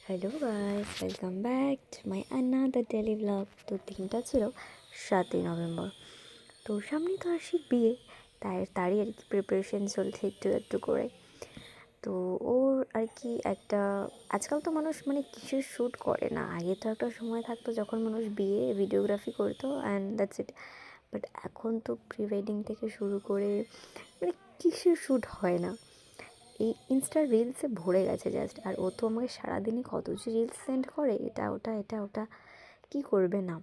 Hello guys, welcome back to my another daily blog. তো দিনটা ছিল 7ই নভেম্বর। তো সামনে তো আশির বিয়ে, তারই আর কি প্রিপারেশন চলছে একটু একটু করে। তো ওর আর কি একটা, আজকাল তো মানুষ মানে কিসের শ্যুট করে না, আগে তো একটা সময় থাকতো যখন মানুষ বিয়ে ভিডিওগ্রাফি করতো অ্যান্ড দ্যাটস ইট। বাট এখন তো প্রি ওয়েডিং থেকে শুরু করে মানে কিসের শ্যুট হয় না, এই ইনস্টার রিলসে ভরে গেছে জাস্ট। আর ও তো আমাকে সারাদিনই কত যে রিলস সেন্ড করে, এটা ওটা এটা ওটা, কী করবে না।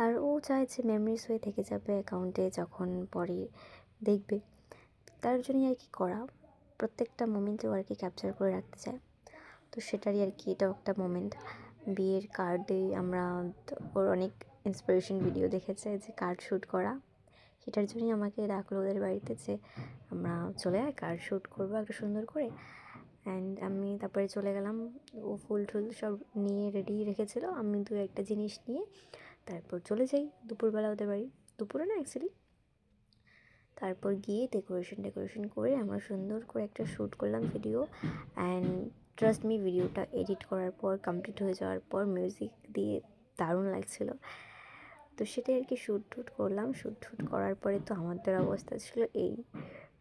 আর ও চাইছে মেমরিজ হয়ে থেকে যাবে অ্যাকাউন্টে, যখন পরে দেখবে। তার জন্যই আর কি করা, প্রত্যেকটা মোমেন্টেও আর কি ক্যাপচার করে রাখতে চায়। তো সেটারই আর কি এটাও একটা মোমেন্ট। বিয়ের কার্ডে আমরা ওর অনেক ইন্সপিরেশন ভিডিও দেখেছে যে কার্ড শ্যুট করা, সেটার জন্যই আমাকে ডাকলো ওদের বাড়িতে যে আমরা চলে আয় কার্ড শ্যুট করবো একটা সুন্দর করে। অ্যান্ড আমি তারপরে চলে গেলাম। ও ফুল টুল সব নিয়ে রেডি রেখেছিলো, আমি দু একটা জিনিস নিয়ে তারপর চলে যাই দুপুরবেলা ওদের বাড়ি। দুপুরে না অ্যাকচুয়ালি, তারপর গিয়ে ডেকোরেশন করে আমরা সুন্দর করে একটা শ্যুট করলাম ভিডিও। অ্যান্ড ট্রাস্ট মি, ভিডিওটা এডিট করার পর কমপ্লিট হয়ে যাওয়ার পর মিউজিক দিয়ে দারুণ লাগছিলো। তো সেটাই আর কি শ্যুট করলাম। শ্যুট করার পরে তো আমাদের অবস্থা ছিল এই,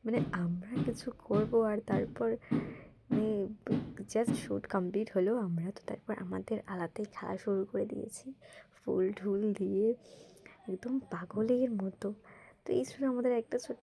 মানে আমরা কিছু করবো আর তারপর মানে জাস্ট শ্যুট কমপ্লিট হলো, আমরা তো তারপর আমাদের আলাদাই খেলা শুরু করে দিয়েছি ফুল ঢুল দিয়ে, একদম পাগলের মতো। তো এই ছিল আমাদের একটা ছোট্ট